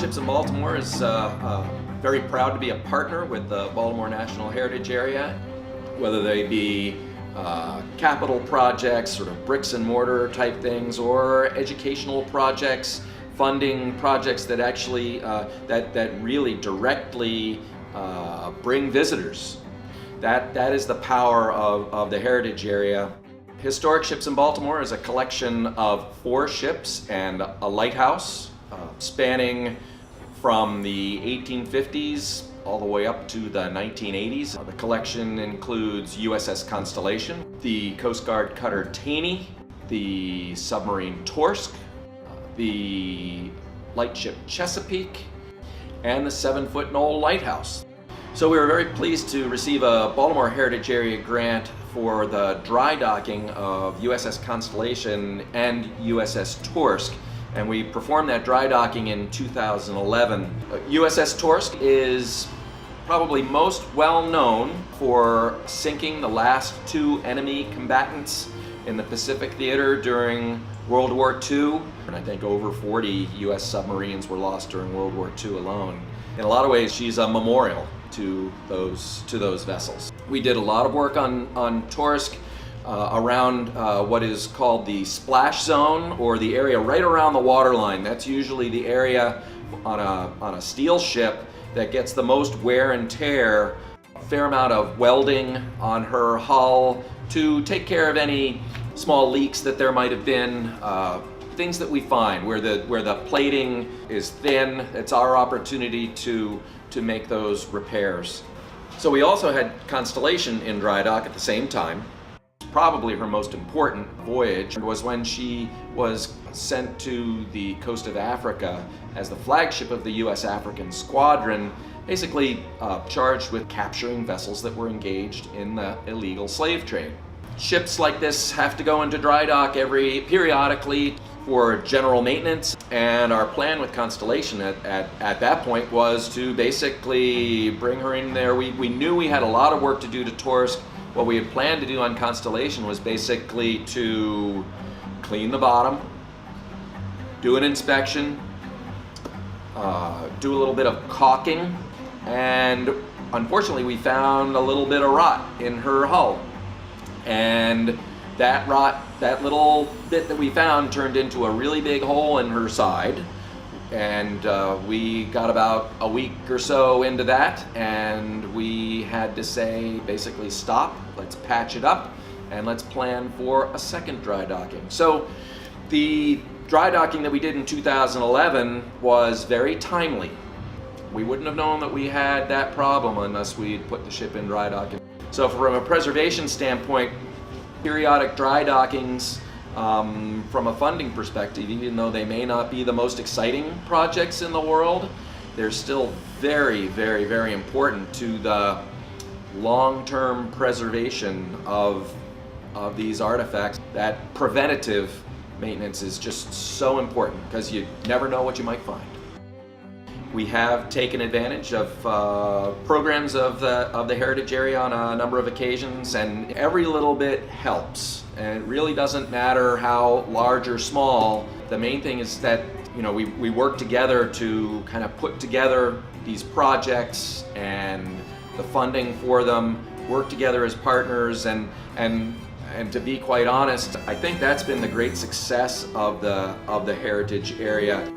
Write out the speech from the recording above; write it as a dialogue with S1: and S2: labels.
S1: Ships in Baltimore is very proud to be a partner with the Baltimore National Heritage Area, whether they be capital projects, sort of bricks and mortar type things, or educational projects, funding projects that actually that really directly bring visitors. That is the power of the heritage area. Historic Ships in Baltimore is a collection of 4 ships and a lighthouse spanning from the 1850s all the way up to the 1980s. The collection includes USS Constellation, the Coast Guard cutter Taney, the submarine Torsk, the lightship Chesapeake, and the 7-foot Knoll Lighthouse. So we were very pleased to receive a Baltimore Heritage Area grant for the dry docking of USS Constellation and USS Torsk, and we performed that dry docking in 2011. USS Torsk is probably most well known for sinking the last 2 enemy combatants in the Pacific Theater during World War II, and I think over 40 US submarines were lost during World War II alone. In a lot of ways, she's a memorial to those vessels. We did a lot of work on Torsk around what is called the splash zone, or the area right around the waterline. That's usually the area on a steel ship that gets the most wear and tear. A fair amount of welding on her hull to take care of any small leaks that there might have been. Things that we find where the plating is thin. It's our opportunity to make those repairs. So we also had Constellation in dry dock at the same time. Probably her most important voyage was when she was sent to the coast of Africa as the flagship of the U.S. African Squadron, basically charged with capturing vessels that were engaged in the illegal slave trade. Ships like this have to go into dry dock periodically for general maintenance, and our plan with Constellation at that point was to basically bring her in there. We knew we had a lot of work to do to Torsk. What we had planned to do on Constellation was basically to clean the bottom, do an inspection, do a little bit of caulking, and unfortunately we found a little bit of rot in her hull. And that rot, that little bit that we found, turned into a really big hole in her side. And we got about a week or so into that, and we had to say, basically, stop, let's patch it up, and let's plan for a second dry docking. So the dry docking that we did in 2011 was very timely. We wouldn't have known that we had that problem unless we'd put the ship in dry docking. So from a preservation standpoint, periodic dry dockings, from a funding perspective, even though they may not be the most exciting projects in the world, they're still very, very, very important to the long-term preservation of these artifacts. That preventative maintenance is just so important because you never know what you might find. We have taken advantage of programs of the heritage area on a number of occasions, and every little bit helps. And it really doesn't matter how large or small. The main thing is that we work together to kind of put together these projects and the funding for them, work together as partners, and to be quite honest, I think that's been the great success of the heritage area.